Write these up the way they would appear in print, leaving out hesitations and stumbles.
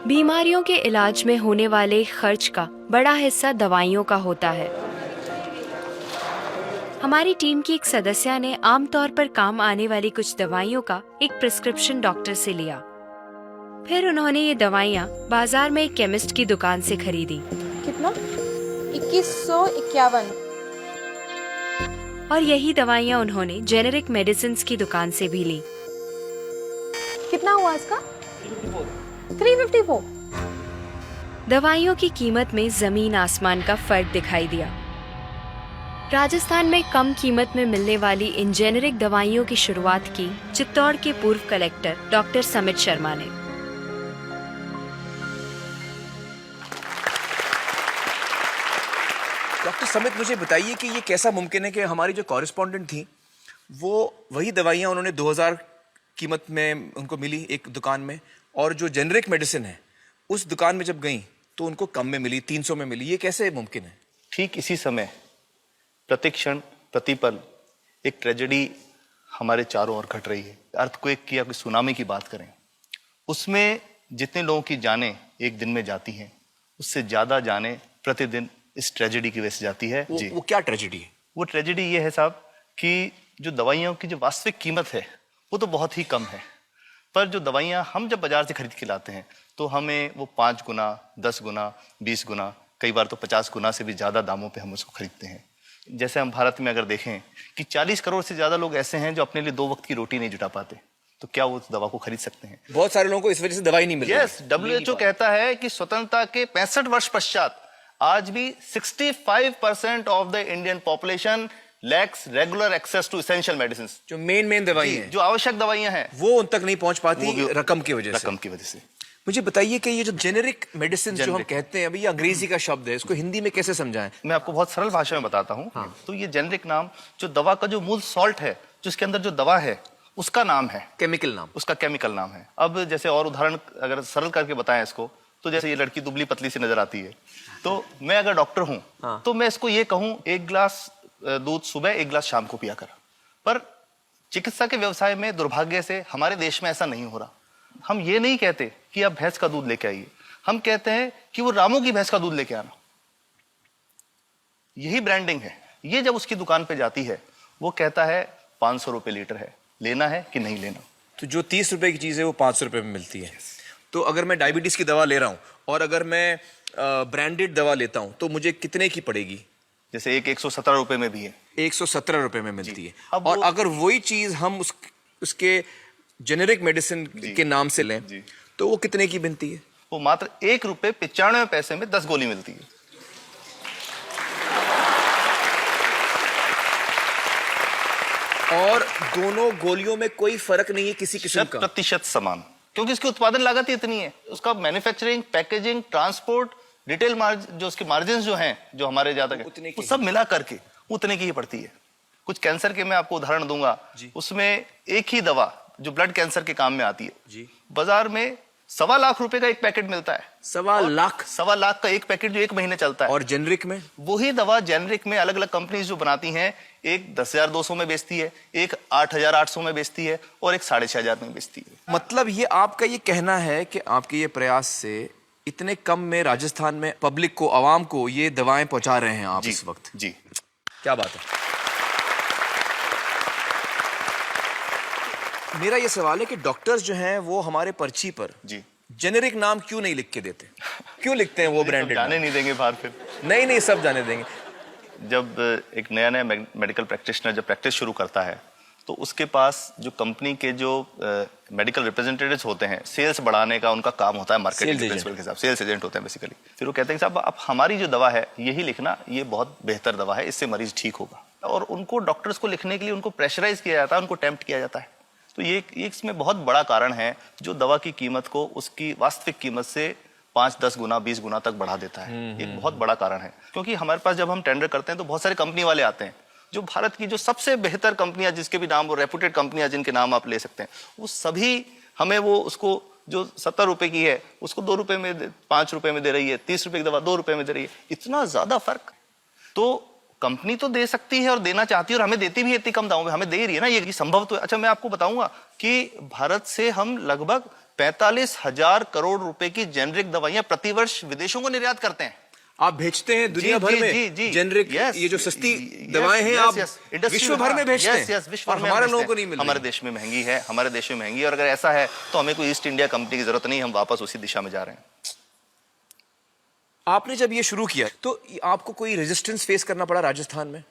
बीमारियों के इलाज में होने वाले खर्च का बड़ा हिस्सा दवाइयों का होता है। हमारी टीम की एक सदस्य ने आमतौर पर काम आने वाली कुछ दवाइयों का एक प्रिस्क्रिप्शन डॉक्टर से लिया। फिर उन्होंने ये दवाइयाँ बाजार में एक केमिस्ट की दुकान से खरीदी। कितना? 2151। और यही दवाइयाँ उन्होंने जेनेरिक मेडिसिन्स की दुकान से भी ली। कितना हुआ इसका? 354। दवाइयों की कीमत में जमीन आसमान का फर्क दिखाई दिया। राजस्थान में कम कीमत में मिलने वाली इन जेनेरिक दवाइयों की शुरुआत की चित्तौड़ के पूर्व कलेक्टर डॉक्टर समित शर्मा ने। डॉक्टर समित, मुझे बताइए कि ये कैसा मुमकिन है कि हमारी जो कॉरेस्पॉन्डेंट थी वो वही दवाइयाँ उन्होंने 2000 कीमत में उनको मिली एक दुकान में, और जो जेनरिक मेडिसिन है उस दुकान में जब गई तो उनको कम में मिली, 300 में मिली। ये कैसे मुमकिन है? ठीक इसी समय प्रतिक्षण प्रतिपल एक ट्रेजेडी हमारे चारों ओर घट रही है। अर्थक्वेक की या कोई सुनामी की बात करें, उसमें जितने लोगों की जानें एक दिन में जाती हैं, उससे ज्यादा जानें प्रतिदिन इस ट्रेजेडी की वजह से जाती है। जी, वो क्या ट्रेजेडी है? वो ट्रेजेडी ये है साहब कि जो दवाइयों की जो वास्तविक कीमत है वो तो बहुत ही कम है, पर जो दवाइयाँ हम जब बाजार से खरीद के लाते हैं तो हमें वो 5 गुना, 10 गुना, 20 गुना, कई बार तो 50 गुना से भी ज्यादा दामों पे हम उसको खरीदते हैं। जैसे हम भारत में अगर देखें कि 40 करोड़ से ज्यादा लोग ऐसे हैं जो अपने लिए 2 वक्त की रोटी नहीं जुटा पाते, तो क्या वो उस दवा को खरीद सकते हैं? बहुत सारे लोगों को इस वजह से दवाई नहीं मिल रही। यस, WHO कहता है कि स्वतंत्रता के 65 वर्ष पश्चात आज भी 65% of the Indian population lacks regular access to essential medicine. जो मेन दवाई है, जो आवश्यक दवाइयां हैं, वो उन तक नहीं पहुंच पाती रकम की वजह से। मुझे बताइए कि ये जो जेनेरिक मेडिसिन जो हम कहते हैं, अभी ये अंग्रेजी का शब्द है, इसको हिंदी में कैसे समझाएं? मैं आपको बहुत सरल भाषा में बताता हूँ। तो ये जेनेरिक नाम जो दवा का जो मूल सॉल्ट है, जो इसके अंदर जो दवा है उसका नाम है, केमिकल नाम, उसका केमिकल नाम है। अब जैसे और उदाहरण अगर सरल करके बताएं इसको, तो जैसे ये लड़की दुबली पतली सी नजर आती है, तो मैं अगर डॉक्टर हूं तो मैं इसको ये कहूं 1 गिलास दूध सुबह 1 गिलास शाम को पिया कर। पर चिकित्सा के व्यवसाय में दुर्भाग्य से हमारे देश में ऐसा नहीं हो रहा। हम ये नहीं कहते कि आप भैंस का दूध लेके आइए, हम कहते हैं कि वो रामू की भैंस का दूध लेके आना। यही ब्रांडिंग है। ये जब उसकी दुकान पे जाती है वो कहता है 500 रुपए लीटर है, लेना है कि नहीं लेना। तो जो 30 रुपए की चीज है वो 500 रुपए में मिलती है। तो अगर मैं डायबिटीज की दवा ले रहा हूँ और अगर मैं ब्रांडेड दवा लेता हूँ तो मुझे कितने की पड़ेगी? जैसे एक 117 रुपए में भी है, 117 रुपए में मिलती है। और अगर वही चीज हम उसके जेनेरिक मेडिसिन के नाम से लें तो वो कितने की बनती है? वो मात्र 1 रुपए 95 पैसे में 10 गोली मिलती है। और दोनों गोलियों में कोई फर्क नहीं है किसी किस्म का? 100% समान, क्योंकि इसकी उत्पादन लागत ही इतनी है। उसका manufacturing, packaging, transport, retail margin, जो उसके मार्जिन जो हैं, जो हमारे ज्यादा वो सब मिला करके उतने की ही पड़ती है। कुछ कैंसर के मैं आपको उदाहरण दूंगा, उसमें एक ही दवा जो ब्लड कैंसर के काम में आती है, बाजार में 1.25 लाख रुपए का एक पैकेट मिलता है। 1.25 लाख का एक पैकेट जो 1 महीने चलता है। और जेनरिक में वही दवा जेनरिक में अलग अलग कंपनीज जो बनाती हैं, एक 10,200 में बेचती है, एक 8,800 में बेचती है और एक 6,500 में बेचती है। मतलब ये आपका ये कहना है कि आपके ये प्रयास से इतने कम में राजस्थान में पब्लिक को, आवाम को ये दवाएं पहुंचा रहे हैं आप इस वक्त? जी, क्या बात है। मेरा ये सवाल है कि डॉक्टर्स जो हैं वो हमारे पर्ची पर जेनेरिक नाम क्यों नहीं लिख के देते? क्यों लिखते हैं वो ब्रांडेड? जाने नहीं देंगे बाहर फिर? नहीं, सब जाने देंगे। जब एक नया मेडिकल प्रैक्टिशनर जब प्रैक्टिस शुरू करता है तो उसके पास जो कंपनी के जो मेडिकल रिप्रेजेंटेटिव्स होते हैं, सेल्स बढ़ाने का उनका काम होता है, मार्केटिंग प्रिंसिपल के हिसाब, सेल्स एजेंट होते हैं बेसिकली। फिर वो कहते हैं साहब आप हमारी जो दवा है यही लिखना, ये बहुत बेहतर दवा है, इससे मरीज ठीक होगा। और उनको डॉक्टर्स को लिखने के लिए उनको प्रेशराइज किया जाता है, उनको टेम्प्ट किया जाता है। तो ये इसमें बहुत बड़ा कारण है जो दवा की कीमत को उसकी वास्तविक कीमत से 5, 10 गुना, 20 गुना तक बढ़ा देता है। एक बहुत बड़ा कारण है, क्योंकि हमारे पास जब हम टेंडर करते हैं तो बहुत सारे कंपनी वाले आते हैं, जो भारत की जो सबसे बेहतर कंपनियां, जिसके भी नाम वो रेपुटेड कंपनियां जिनके नाम आप ले सकते हैं, वो सभी हमें वो उसको जो 70 रुपए की है उसको 2 रुपए में, 5 रुपए में दे रही है। 30 रुपए की दवा 2 रुपए में दे रही है। इतना ज्यादा फर्क। तो कंपनी तो दे सकती है और देना चाहती है और हमें देती भी है इतनी कम दामों में, हमें दे रही है ना, ये संभव तो है। अच्छा, मैं आपको बताऊंगा कि भारत से हम लगभग 45,000 करोड़ रुपए की जेनरिक दवाइयां प्रतिवर्ष विदेशों को निर्यात करते हैं। आप भेजते हैं दुनिया भर में जेनरिक, ये जो सस्ती दवाएं हैं आप विश्व भर में भेजते हैं, विश्व भर में हमारे लोगों को नहीं मिल रही। हमारे देश में महंगी है, हमारे देश में महंगी है, और अगर ऐसा है तो हमें कोई ईस्ट इंडिया कंपनी की जरूरत नहीं, हम वापस उसी दिशा में जा रहे हैं। आपने जब ये शुरू किया तो आपको कोई रेजिस्टेंस फेस करना पड़ा राजस्थान में?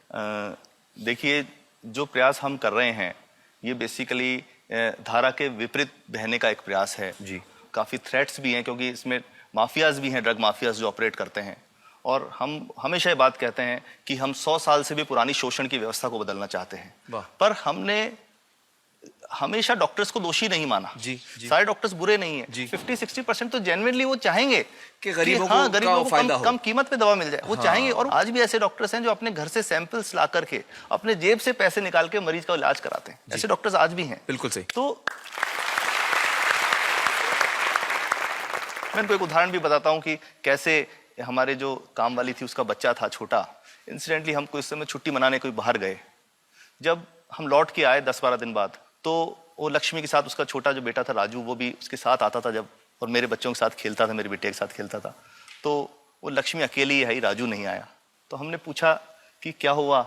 देखिए, जो प्रयास हम कर रहे हैं ये बेसिकली धारा के विपरीत बहने का एक प्रयास है जी। काफी थ्रेट्स भी हैं, क्योंकि इसमें माफियाज भी हैं, ड्रग माफियाज जो ऑपरेट करते हैं, और हम हमेशा ये बात कहते हैं कि हम 100 साल से भी पुरानी शोषण की व्यवस्था को बदलना चाहते हैं, पर हमने हमेशा डॉक्टर्स को दोषी नहीं माना जी। सारे डॉक्टर्स बुरे नहीं है, 50-60% तो जेन्युइनली वो चाहेंगे कि गरीबों को कम कीमत पे दवा मिल जाए, वो चाहेंगे। और आज भी ऐसे डॉक्टर्स हैं जो अपने घर से सैंपल्स ला करके अपने जेब से पैसे निकाल के मरीज का इलाज कराते हैं, ऐसे डॉक्टर्स आज भी हैं। बिल्कुल सही। तो मैं इनको एक उदाहरण भी बताता हूँ कि कैसे हमारे जो काम वाली थी उसका बच्चा था छोटा, इंसिडेंटली हम कुछ समय छुट्टी मनाने कोई बाहर गए, जब हम लौट के आए 10-12 दिन बाद, तो वो लक्ष्मी के साथ उसका छोटा जो बेटा था राजू, वो भी उसके साथ आता था जब, और मेरे बच्चों के साथ खेलता था, मेरे बेटे के साथ खेलता था। तो वो लक्ष्मी अकेली आई, राजू नहीं आया। तो हमने पूछा कि क्या हुआ,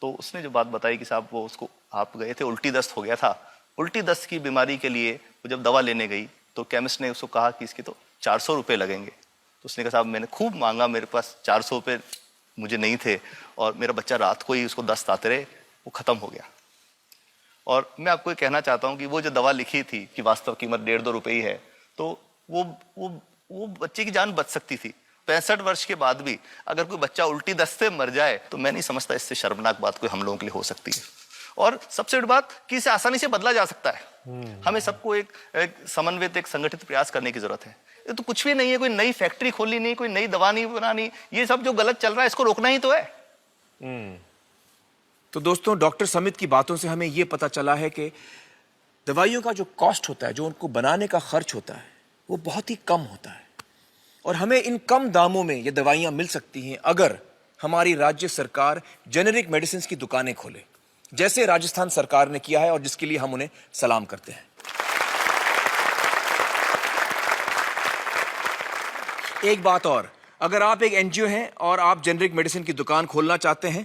तो उसने जो बात बताई कि साहब वो उसको, आप गए थे, उल्टी दस्त हो गया था। उल्टी दस्त की बीमारी के लिए वो जब दवा लेने गई तो केमिस्ट ने उसको कहा कि इसके तो 400 रुपये लगेंगे। तो उसने कहा साहब मैंने खूब मांगा, मेरे पास 400 रुपये मुझे नहीं थे, और मेरा बच्चा रात को ही उसको दस्त आते रहे, वो खत्म हो गया। और मैं आपको ये कहना चाहता हूँ कि वो जो दवा लिखी थी कि वास्तव कीमत 1.5-2 रुपये ही है, तो वो बच्चे की जान बच सकती थी। 65 वर्ष के बाद भी अगर कोई बच्चा उल्टी दस्त से मर जाए तो मैं नहीं समझता इससे शर्मनाक बात कोई हम लोगों के लिए हो सकती है। और सबसे बड़ी बात कि इसे आसानी से बदला जा सकता है। हमें सबको एक समन्वित, एक संगठित प्रयास करने की जरूरत है। ये तो कुछ भी नहीं है, कोई नई फैक्ट्री खोलनी नहीं, कोई नई दवा नहीं बनानी, ये सब जो गलत चल रहा है इसको रोकना ही तो है। तो दोस्तों, डॉक्टर समित की बातों से हमें यह पता चला है कि दवाइयों का जो कॉस्ट होता है, जो उनको बनाने का खर्च होता है, वो बहुत ही कम होता है, और हमें इन कम दामों में ये दवाइयां मिल सकती हैं अगर हमारी राज्य सरकार जेनेरिक मेडिसिन की दुकानें खोले, जैसे राजस्थान सरकार ने किया है, और जिसके लिए हम उन्हें सलाम करते हैं। एक बात और, अगर आप एक एनजीओ हैं और आप जेनेरिक मेडिसिन की दुकान खोलना चाहते हैं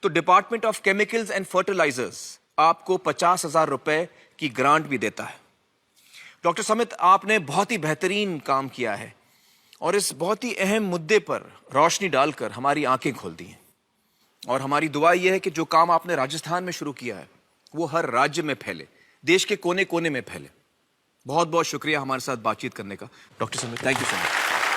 तो department of chemicals and fertilizers आपको 50,000 रुपए की ग्रांट भी देता है। डॉक्टर समित, आपने बहुत ही बेहतरीन काम किया है और इस बहुत ही अहम मुद्दे पर रोशनी डालकर हमारी आंखें खोल दी हैं, और हमारी दुआ यह है कि जो काम आपने राजस्थान में शुरू किया है वो हर राज्य में फैले, देश के कोने कोने में फैले। बहुत बहुत शुक्रिया हमारे साथ बातचीत करने का doctor Samit, thank you so much.